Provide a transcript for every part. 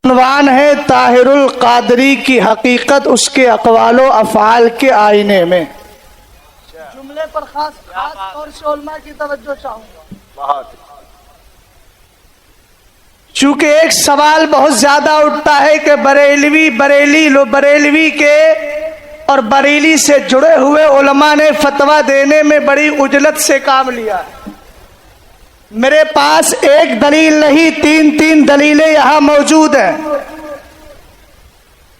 عنوان ہے طاہر القادری کی حقیقت اس کے اقوال و افعال کے آئینے میں۔ جملے پر خاص طور سے علماء کی توجہ چاہوں گا، چونکہ ایک سوال بہت زیادہ اٹھتا ہے کہ بریلوی کے اور بریلی سے جڑے ہوئے علماء نے فتویٰ دینے میں بڑی عجلت سے کام لیا ہے۔ میرے پاس ایک دلیل نہیں، تین دلیلیں یہاں موجود ہیں۔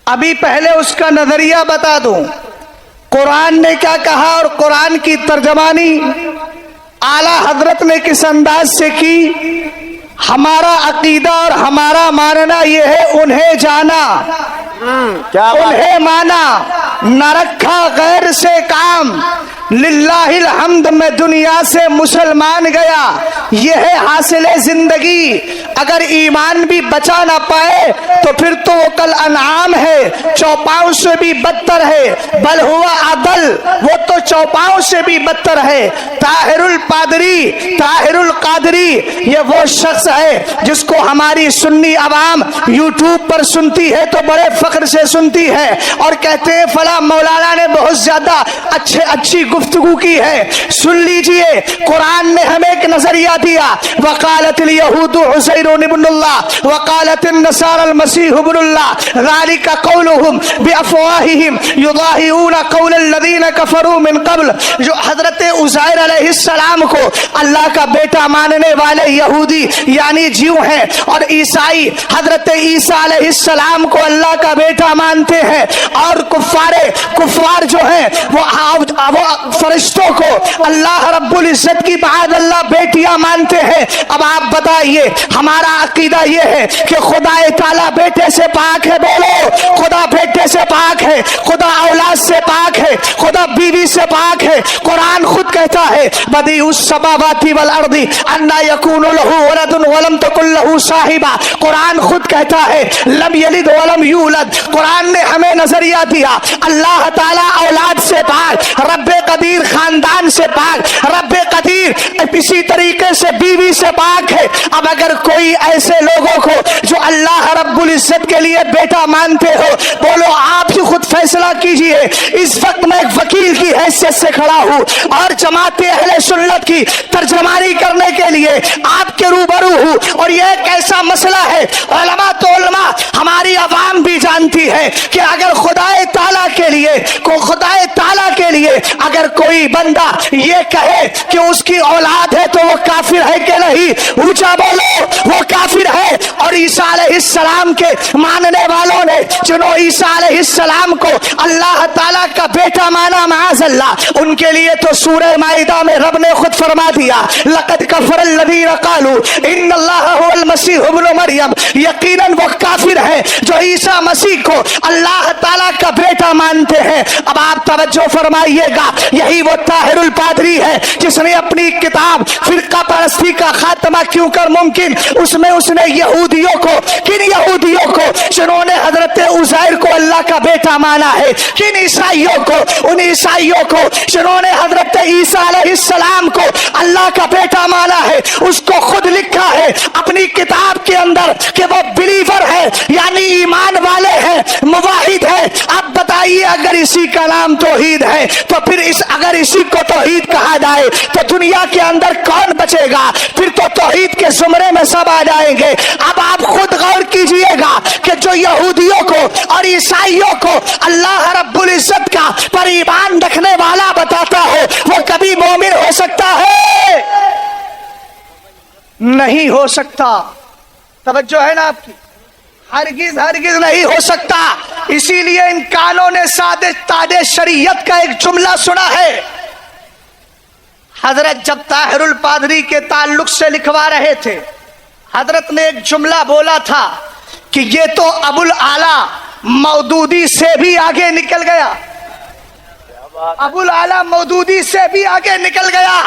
ابھی پہلے اس کا نظریہ بتا دوں، قرآن نے کیا کہا اور قرآن کی ترجمانی اعلیٰ حضرت نے کس انداز سے کی۔ ہمارا عقیدہ اور ہمارا ماننا یہ ہے، انہیں جانا، انہیں مانا، نہ رکھا غیر سے کام۔ للہ الحمد میں دنیا سے مسلمان گیا، یہ ہے حاصل زندگی۔ اگر ایمان بھی بچا نہ پائے تو پھر تو وہ کل انعام ہے، چوپاؤں سے بھی بدتر ہے، بل ہوا عدل، وہ تو چوپاؤں سے بھی بدتر ہے۔ طاہر القادری یہ وہ شخص ہے جس کو ہماری سنی عوام یوٹیوب پر سنتی ہے تو بڑے فخر سے سنتی ہے اور کہتے ہیں فلاں مولانا نے بہت زیادہ اچھی گفتگو کی ہے۔ سن لیجئے، قرآن نے ہمیں ایک نظریہ دیا، وقالت الیہود عزیر ابن اللہ وقالت النصارى المسیح ابن اللہ ذلك قولهم بافواہہم یضاہئون قول الذین کفروا من قبل۔ جو حضرت عزیر علیہ السلام کو اللہ کا بیٹا ماننے والے یہودی یعنی جیو ہیں، اور عیسائی حضرت عیسیٰ علیہ السلام کو اللہ کا بیٹا مانتے ہیں، اور کفار جو ہیں وہ فرشتوں کو اللہ رب العزت کی بعد اللہ بیٹیاں مانتے ہیں۔ اب آپ بتائیے، ہمارا عقیدہ یہ ہے کہ خدا تعالیٰ بیٹے سے پاک ہے، بولو خدا بیٹے سے پاک ہے، خدا اولاد سے پاک ہے، خدا بیوی سے پاک ہے۔ قرآن خود کہتا ہے بدیع السماوات والارض انا یکون لہ ولد ولم تکن لہ صاحبہ۔ قرآن خود کہتا ہے لم یلد ولم یولد۔ قرآن نے ہمیں نظریہ دیا، اللہ تعالیٰ اولاد سے پاک، رب قدیر خاندان سے پاک، رب قدیر اسی طریقے سے بیوی سے پاک ہے۔ اب اگر کوئی ایسے لوگوں کو جو اللہ رب العزت کے لیے بیٹا مانتے ہو، بولو آپ ہی خود فیصلہ کیجئے۔ اس وقت میں ایک وکیل کی حیثیت سے کھڑا ہوں اور جماعت اہل سنت کی ترجمانی کرنے کے لیے آپ کے روبرو ہوں، اور یہ ایک ایسا مسئلہ ہے، علماء تو علماء، ہماری عوام بھی جانتی ہے کہ اگر خدا تعالیٰ کے لیے اگر کوئی بندہ یہ کہے کہ اس کی اولاد ہے تو وہ کافر ہے کہ نہیں؟ اونچا بولو، وہ کافر ہے۔ اور عیسیٰ علیہ السلام کے ماننے والوں نے جنہوں عیسیٰ علیہ السلام کو اللہ تعالیٰ کا بیٹا مانا، معاذ اللہ، ان کے لیے تو سورہ مائدہ میں رب نے خود فرما دیا لقد کفر الذین قالوا ان اللہ هو المسیح ابن مریم۔ یقیناً وہ کافر ہیں جو عیسیٰ مسیح کو اللہ تعالیٰ کا بیٹا مانتے ہیں۔ اب آپ توجہ فرمائیے گا، یہی وہ طاہر القادری ہے جس نے اپنی کتاب فرقہ پرستی کا خاتمہ کیوں کر ممکن، اس میں اس نے یہودیوں کو، کن یہودیوں کو جنہوں نے حضرت عزیر کو اللہ کا بیٹا مانا ہے، کن عیسائیوں کو، ان عیسائیوں کو جنہوں نے حضرت عیسیٰ علیہ السلام کو اللہ کا بیٹا مانا ہے، اس کو خود لکھا ہے اپنی کتاب کے اندر کہ وہ بلیور ہے، یعنی ایمان والے ہیں، موحد ہیں۔ اب بتائیے، اگر اسی کا نام توحید ہے تو پھر اگر اسی کو توحید کہا جائے تو دنیا کے اندر کون بچے گا؟ پھر تو توحید کے زمرے میں سب آ جائیں گے۔ اب آپ خود غور کیجئے گا کہ جو یہودیوں کو اور عیسائیوں کو اللہ رب العزت کا پر ایمان رکھنے والا بتاتا ہے، وہ کبھی مومن ہو سکتا ہے؟ نہیں ہو سکتا۔ توجہ ہے نا آپ کی؟ ہرگز نہیں ہو سکتا۔ اسی لیے ان کانوں نے تاج شریعت کا ایک جملہ سنا ہے، حضرت جب طاہر القادری کے تعلق سے لکھوا رہے تھے، حضرت نے ایک جملہ بولا تھا کہ یہ تو ابو الاعلیٰ مودودی سے بھی آگے نکل گیا، ابو الاعلیٰ مودودی سے بھی آگے نکل گیا،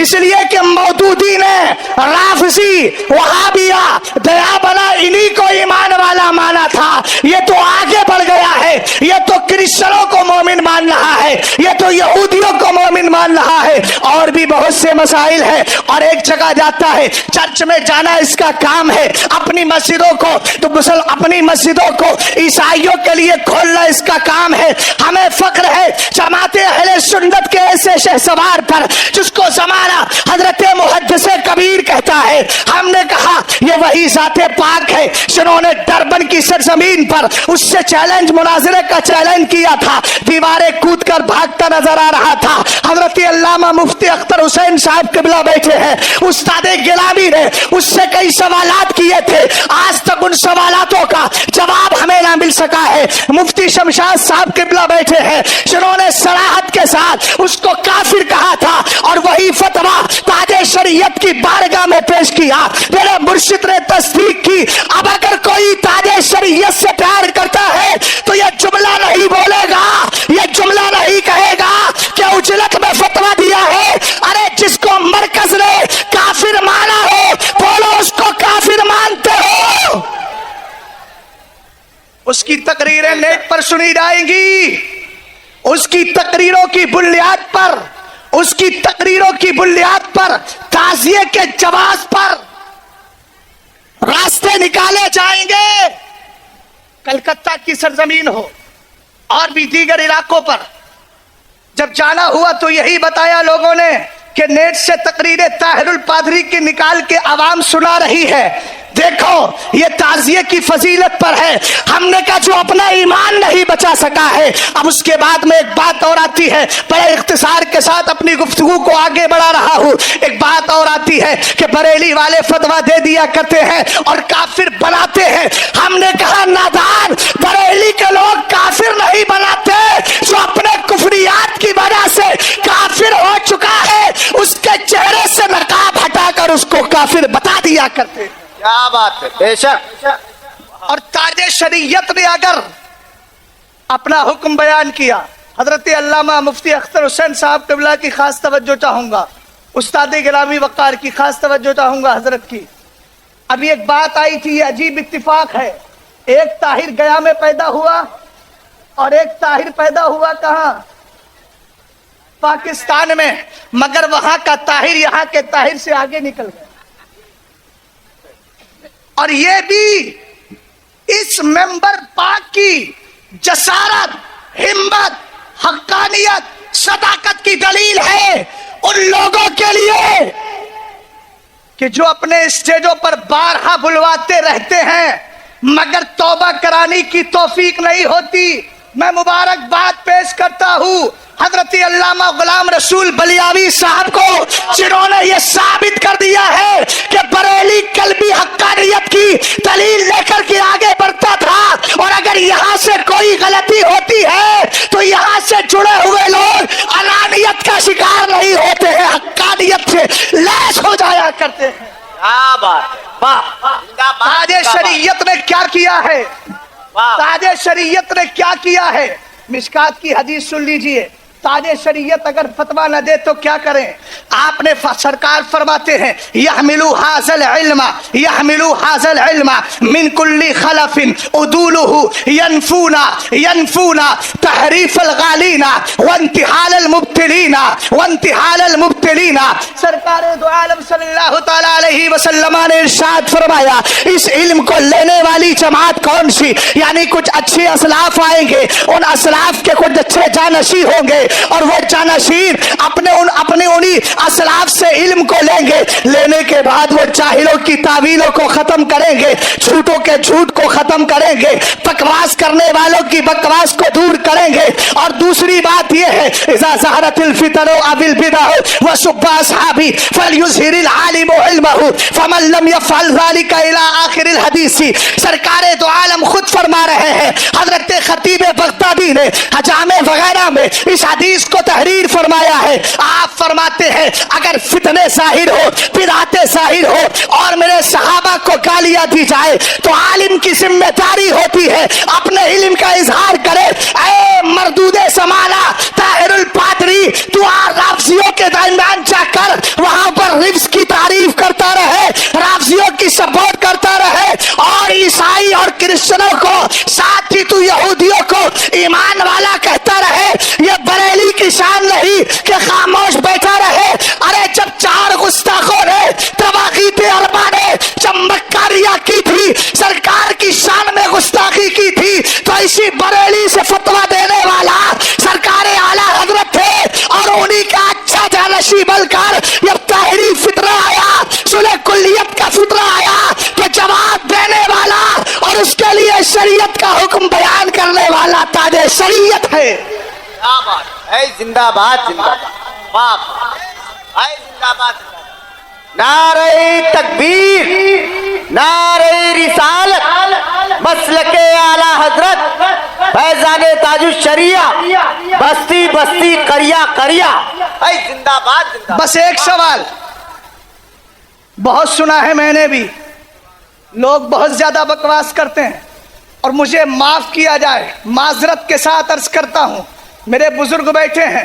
اس لیے کہ مودودی نے رافضی، وہابیہ، دیابنا انہی کو ایمان والا مانا تھا، یہ تو آگے بڑھ گیا ہے، یہ تو کرسچنوں کو مومن مان رہا ہے، یہ تو یہودیوں کو مومن مان رہا ہے. اور بھی بہت سے مسائل ہیں. اور ایک جگہ جاتا ہے, چرچ میں جانا اس کا کام ہے, اپنی مسجدوں کو تو اپنی مسجدوں کو عیسائیوں کے لیے کھولنا اس کا کام ہے. ہمیں فخر ہے جماعت اہل سنت کے ایسے شہسوار پر جس کو زمانہ حضرت محدث کبیر کہتا ہے. ہم نے کہا یہ وہی ذات پاک ہے جنہوں نے ڈربن کی سرزمین پر اس سے چیلنج, مناظرے کا چیلنج کیا تھا, دیواریں کود کر بھاگتا نظر آ رہا تھا. حضرت علامہ مفتی اختر حسین صاحب قبلہ بیٹھے ہیں, استاد گرامی نے اس سے کئی سوالات کیے تھے, آج تک ان سوالاتوں کا جواب ہمیں نہ مل سکا ہے. مفتی شمشاد صاحب قبلہ بیٹھے ہیں جنہوں نے صراحت کے ساتھ اس کو کافر کہا تھا, اور وہی فتویٰ تاج شریعت کی بارگاہ میں پیش کیا. میرے مرشد نے تصدیق کی. اب اگر کوئی تاج شریعت سے پیار کرتا ہے تو یہ جملہ نہیں بولے گا, یہ جملہ نہیں کہے گا کہ اجلت میں فتویٰ دیا ہے. ارے جس کو مرکز نے کافر مانا ہے بولو اس کو کافر مانتے ہو. اس کی تقریریں نیٹ پر سنی جائیں گی, اس کی تقریروں کی بنیاد پر, اس کی تقریروں کی بنیاد پر, تعزیے کے جواز پر راستے نکالے جائیں گے. کلکتہ کی سرزمین ہو اور بھی دیگر علاقوں پر جب جانا ہوا تو یہی بتایا لوگوں نے کہ نیٹ سے تقریر طاہر الپادری کی نکال کے عوام سنا رہی ہے. دیکھو یہ تعزیے کی فضیلت پر ہے. ہم نے کہا جو اپنا ایمان نہیں بچا سکا ہے. اب اس کے بعد میں ایک بات اور آتی ہے, بڑے اختصار کے ساتھ اپنی گفتگو کو آگے بڑھا رہا ہوں. ایک بات اور آتی ہے کہ بریلی والے فتویٰ دے دیا کرتے ہیں اور کافر بناتے ہیں. ہم نے کہا نادان, بریلی کے لوگ کافر نہیں بناتے, جو اپنے کفریات کی وجہ سے کافر ہو چکا ہے اس کے چہرے سے نقاب ہٹا کر اس کو کافر بتا دیا کرتے ہیں. کیا بات ہے, بے شک. اور تاج شریعت نے اگر اپنا حکم بیان کیا, حضرت علامہ مفتی اختر حسین صاحب قبلہ کی خاص توجہ چاہوں گا, استاد گرامی وقار کی خاص توجہ چاہوں گا حضرت کی. ابھی ایک بات آئی تھی, یہ عجیب اتفاق ہے, ایک طاہر گیا میں پیدا ہوا اور ایک طاہر پیدا ہوا کہاں؟ پاکستان میں, مگر وہاں کا طاہر یہاں کے طاہر سے آگے نکل گیا. اور یہ بھی اس ممبر پاک کی جسارت, ہمت, حقانیت, صداقت کی دلیل ہے ان لوگوں کے لیے کہ جو اپنے اسٹیجوں پر بارہا بلواتے رہتے ہیں مگر توبہ کرانے کی توفیق نہیں ہوتی. میں مبارکباد پیش کرتا ہوں حضرت علامہ غلام رسول بلیاوی صاحب کو, جنہوں نے یہ ثابت کر دیا ہے کہ بریلی قلبی حقانیت کی دلیل لے کر کے آگے بڑھتا تھا, اور اگر یہاں سے کوئی غلطی ہوتی ہے تو یہاں سے جڑے ہوئے لوگ انانیت کا شکار نہیں ہوتے ہیں, حقانیت سے لیس ہو جایا کرتے ہیں. کیا بات ہے, تاج شریعت نے کیا کیا ہے, تاج شریعت نے کیا کیا ہے. مشکات کی حدیث سن لیجئے, تاج شریعت اگر فتویٰ نہ دے تو کیا کریں؟ آپ نے سرکار فرماتے ہیں یحملو حاضل علم, یحملو حاضل علم من کل خلف عدولہ ینفون تحریف الغالین وانتحال المبتلین. سرکار دو عالم صلی اللہ تعالی علیہ وسلم نے ارشاد فرمایا اس علم کو لینے والی جماعت کون سی؟ یعنی کچھ اچھے اسلاف آئیں گے, ان اسلاف کے کچھ اچھے جانشین ہوں گے, اور وہ جانشین اپنے انہی اسلاف سے علم کو لیں گے. لینے کے بعد وہ جاہلوں کی تعویلوں کو ختم کریں گے, جھوٹوں کے جھوٹ کو ختم کریں گے, بکواس کرنے والوں کی بکواس کو دور کریں گے. اور دوسری بات یہ ہے اذا ظہرت الفتن او البدع وسب اصحابی فلیظہر العالم علمہ فمن لم یفعل ذلک الی آخر الحدیث. سرکار دو عالم خود فرما رہے ہیں, حضرت خطیب بغدادی نے جامع وغیرہ میں اس حدیث کو تحریر فرمایا ہے. آپ فرماتے ہیں اگر فتنے ظاہر ہو, بدعتیں ظاہر ہو اور میرے صحابہ کو گالیاں دی جائے تو عالم کی ذمہ داری ہوتی ہے اپنے علم کا اظہار کرے. اے مردود زمانہ طاہر الپادری, تو رافضیوں کے درمیان جا کر وہاں پر رفض کی تعریف کرتا رہے, رافضیوں کی سپورٹ کرتا رہے, اور عیسائی اور کرسچنوں کو, ساتھ ہی تو یہودیوں کو ایمان والا کہتا رہے. یہ بریلی کی شان نہیں کہ خاموش بیٹھا رہے. ارے جب 4 گستاخوں نے تواغیت اربعہ نے جب مکاریاں کی تھی, سرکار کی شان میں گستاخی کی تھی, تو اسی بریلی سے فتویٰ دینے والا سرکار اعلیٰ حضرت تھے, اور انہی کا اچھا جانشی بن کر جب طاہری فطرہ آیا, صلح کلیت کا فطرہ آیا, تو جواب دینے والا اور اس کے لیے شریعت کا حکم بیان کرنے والا تاج شریعت ہے. کیا بات ہے, زندہ باد زندہ باد, واہ ہے زندہ باد. نعرہ تکبیر, نعرہ رسالت, مسلک اعلیٰ حضرت فیضان تاج الشریعہ, بستی بستی قریہ قریہ, ہے زندہ باد زندہ باد. بس ایک سوال, بہت سنا ہے میں نے بھی, لوگ بہت زیادہ بکواس کرتے ہیں, اور مجھے معاف کیا جائے, معذرت کے ساتھ عرض کرتا ہوں, میرے بزرگ بیٹھے ہیں,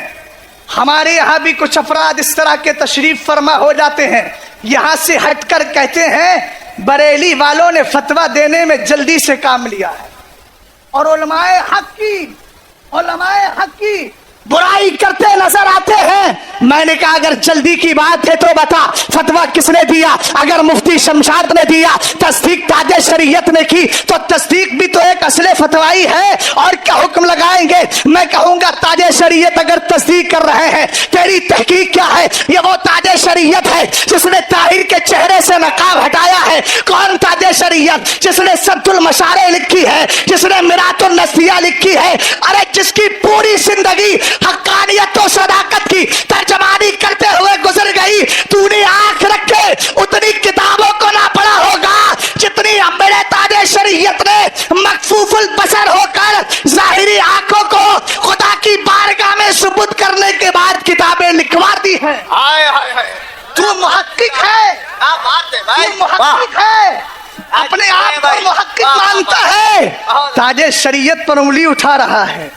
ہمارے یہاں بھی کچھ افراد اس طرح کے تشریف فرما ہو جاتے ہیں, یہاں سے ہٹ کر کہتے ہیں بریلی والوں نے فتویٰ دینے میں جلدی سے کام لیا ہے, اور علماء حق کی برائی کرتے نظر آتے ہیں. میں نے کہا اگر جلدی کی بات ہے تو بتا, فتویٰ کس نے دیا؟ اگر مفتی شمشاد نے دیا, تصدیق تاج شریعت نے کی, تو تصدیق بھی تو ایک اصل فتوائی ہے, اور کیا حکم لگائیں گے؟ میں کہوں گا تاج شریعت اگر تصدیق کر رہے ہیں, تیری تحقیق کیا ہے؟ یہ وہ تاج شریعت ہے جس نے طاہر کے چہرے سے نقاب ہٹایا ہے. کون تاج شریعت؟ جس نے سد المشارع لکھی ہے, جس نے میرات النصیحہ لکھی ہے, ارے جس کی پوری زندگی حقانیت و صداقت کی ترجمانی کرتے ہوئے گزر گئی. تو نے آنکھ رکھ کے اتنی کتابوں کو نہ پڑھا ہوگا جتنی میرے تاج شریعت نے مکفوف البصر ہو کر ظاہری آنکھوں کو خدا کی بارگاہ میں ثبوت کرنے کے بعد کتابیں لکھوا دی ہیں. ہائے ہائے ہائے, تو محقق ہے, کیا بات ہے بھائی, تو محقق ہے, اپنے آپ کو محقق مانتا ہے, تاج شریعت پر انگلی اٹھا رہا ہے.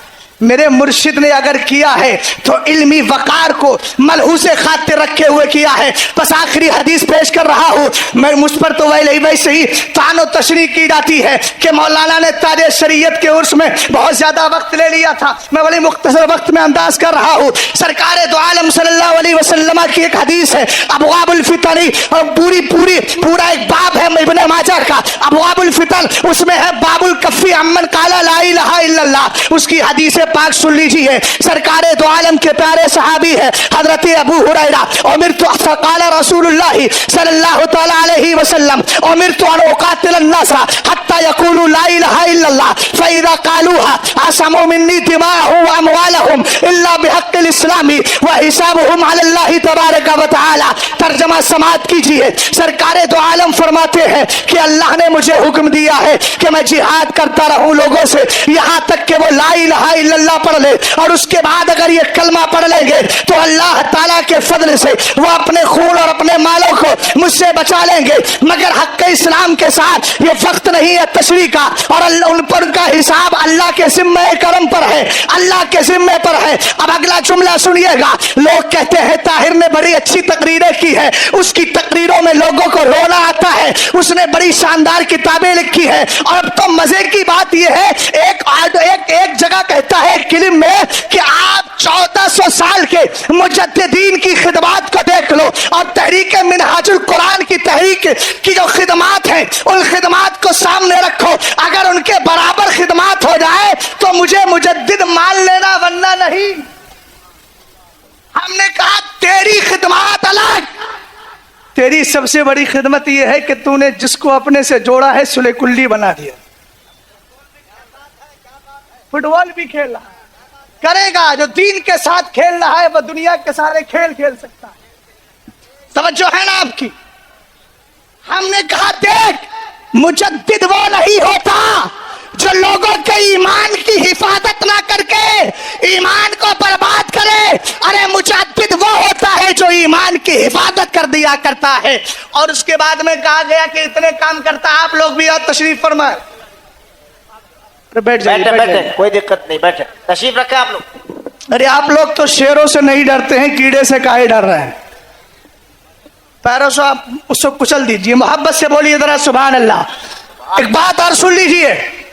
میرے مرشد نے اگر کیا ہے تو علمی وقار کو ملحوظ خاطر رکھے ہوئے کیا ہے. بس آخری حدیث پیش کر رہا ہوں, میں مجھ پر تو ویسے ہی طعن و تشریح کی جاتی ہے کہ مولانا نے تاج شریعت کے عرس میں بہت زیادہ وقت لے لیا تھا. میں بڑی مختصر وقت میں انداز کر رہا ہوں. سرکار دو عالم صلی اللہ علیہ وسلم کی ایک حدیث ہے, ابواب الفتن, اور پورا ایک باب ہے ابن ماجہ کا, ابواب الفتن, اس میں ہے باب الکفی عمن قال لا الہ الا اللہ. اس کی حدیث پاک سن لیجیے. سرکار دو عالم کے پیارے صحابی ہے حضرت ابو ہریرہ, امرت قال رسول اللہ صلی اللہ تعالی علیہ وسلم, امرت ان اقاتل الناس حتى يقولوا لا اله الا الله فاذا قالوها عصموا مني دماءهم واموالهم الا بحق الاسلام وحسابهم على الله تبارک وتعالى. ترجمہ سماعت کیجیے. سرکار دو عالم فرماتے ہیں کہ اللہ نے مجھے حکم دیا ہے کہ میں جہاد کرتا رہوں لوگوں سے یہاں تک کہ وہ لا الہ الا اللہ پڑھ لے, اور اس کے بعد اگر یہ کلمہ پڑھ لیں گے تو اللہ تعالیٰ کے فضل سے وہ اپنے خون اور اپنے مالوں کو مجھ سے بچا لیں گے. مگر حق اسلام کے ساتھ یہ وقت نہیں ہے تشریح کا, اور ان پر کا حساب اللہ کے ذمہ کرم پر ہے, اللہ کے ذمہ پر ہے. اب اگلا جملہ سنیے گا. لوگ کہتے ہیں طاہر نے بڑی اچھی تقریریں کی ہے, اس کی تقریروں میں لوگوں کو رونا آتا ہے, اس نے بڑی شاندار کتابیں لکھی ہے. اور اب تو مزے کی بات یہ ہے, ایک جگہ کہتا ہے کلم میں کہ آپ 1400 سال کے مجددین کی خدمات کو دیکھ لو, اور تحریک منہاج القرآن کی تحریک کی جو خدمات ہیں ان خدمات کو سامنے رکھو. اگر ان کے برابر خدمات ہو جائے تو مجھے مجدد مان لینا, ورنہ نہیں. ہم نے کہا تیری خدمات الگ, تیری سب سے بڑی خدمت یہ ہے کہ تو نے جس کو اپنے سے جوڑا ہے صلح کلی بنا دیا. فٹ بال بھی کھیل رہا ہے, کرے گا جو دین کے ساتھ کھیل رہا ہے وہ دنیا کے سارے کھیل کھیل سکتا ہے. توجہ ہے نا آپ کی. ہم نے کہا دیکھ, مجدد وہ نہیں ہوتا جو لوگوں کے ایمان کی حفاظت نہ کر کے ایمان کو برباد کرے. ارے مجدد وہ ہوتا ہے جو ایمان کی حفاظت کر دیا کرتا ہے. اور اس کے بعد میں کہا گیا کہ اتنے کام کرتا ہے. آپ لوگ بھی اور تشریف فرمائے. بیٹھ بیٹھے, کوئی دقت نہیں, بیٹھے, تشریف رکھے آپ لوگ. ارے آپ لوگ تو شیروں سے نہیں ڈرتے ہیں, کیڑے سے کاہے ڈر رہے ہیں؟ پیروں سے آپ اس کو کچل دیجئے, محبت سے بولیے ذرا سبحان اللہ. ایک بات اور سن لیجئے,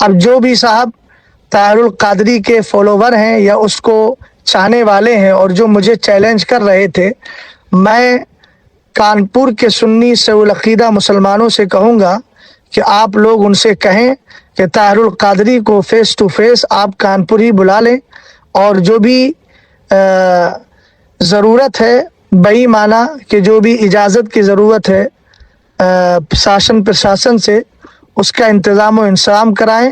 اب جو بھی صاحب طاہر القادری کے فالوور ہیں یا اس کو چاہنے والے ہیں اور جو مجھے چیلنج کر رہے تھے، میں کانپور کے سنی سوی العقیدہ مسلمانوں سے کہوں گا کہ آپ لوگ ان سے کہیں کہ طاہر القادری کو فیس ٹو فیس آپ کانپور ہی بلا لیں، اور جو بھی ضرورت ہے بئی معنی کہ جو بھی اجازت کی ضرورت ہے شاشن پرشاسن سے، اس کا انتظام و انصرام کرائیں۔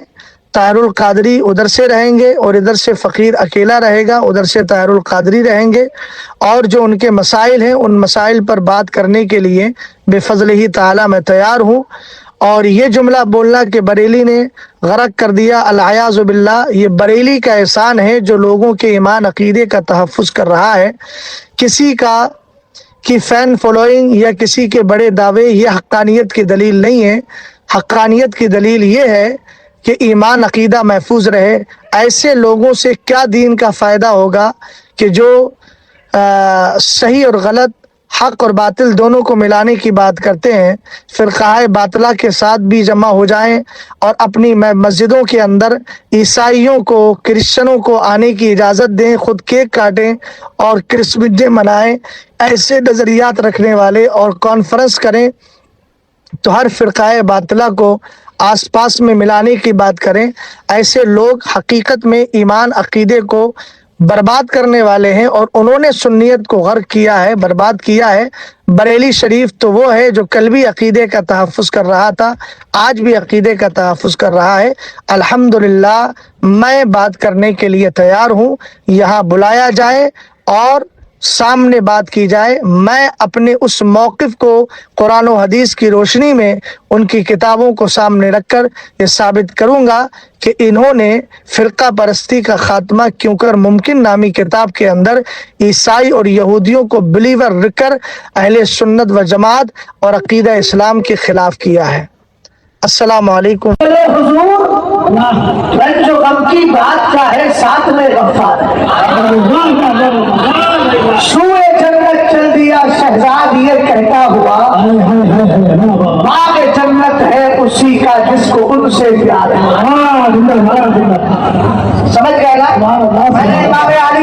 طاہر القادری ادھر سے رہیں گے اور ادھر سے فقیر اکیلا رہے گا، ادھر سے طاہر القادری رہیں گے، اور جو ان کے مسائل ہیں ان مسائل پر بات کرنے کے لیے بفضلہ تعالی میں تیار ہوں۔ اور یہ جملہ بولنا کہ بریلی نے غرق کر دیا، العیاذ باللہ، یہ بریلی کا احسان ہے جو لوگوں کے ایمان عقیدے کا تحفظ کر رہا ہے۔ کسی کی فین فالوئنگ یا کسی کے بڑے دعوے یہ حقانیت کی دلیل نہیں ہے۔ حقانیت کی دلیل یہ ہے کہ ایمان عقیدہ محفوظ رہے۔ ایسے لوگوں سے کیا دین کا فائدہ ہوگا کہ جو صحیح اور غلط، حق اور باطل دونوں کو ملانے کی بات کرتے ہیں، فرقہ باطلہ کے ساتھ بھی جمع ہو جائیں اور اپنی مسجدوں کے اندر عیسائیوں کو، کرسچنوں کو آنے کی اجازت دیں، خود کیک کاٹیں اور کرسمس ڈے منائیں۔ ایسے نظریات رکھنے والے اور کانفرنس کریں تو ہر فرقہ باطلہ کو آس پاس میں ملانے کی بات کریں۔ ایسے لوگ حقیقت میں ایمان عقیدے کو برباد کرنے والے ہیں، اور انہوں نے سنیت کو غرق کیا ہے، برباد کیا ہے۔ بریلی شریف تو وہ ہے جو کل بھی عقیدے کا تحفظ کر رہا تھا، آج بھی عقیدے کا تحفظ کر رہا ہے۔ الحمدللہ میں بات کرنے کے لیے تیار ہوں، یہاں بلایا جائے اور سامنے بات کی جائے۔ میں اپنے اس موقف کو قرآن و حدیث کی روشنی میں ان کی کتابوں کو سامنے رکھ کر یہ ثابت کروں گا کہ انہوں نے فرقہ پرستی کا خاتمہ کیوں کر ممکن نامی کتاب کے اندر عیسائی اور یہودیوں کو بلیور رکھ کر اہل سنت و جماعت اور عقیدہ اسلام کے خلاف کیا ہے۔ السلام علیکم۔ حضور جو غم کی بات کا ہے ساتھ میں غفار ہے، سوئے جنت چل دیا شہزاد یہ کہتا ہوا، باغ جنت ہے اسی کا جس کو ان سے پیار ہے۔ سمجھ گئے نا؟ میں نے امام علی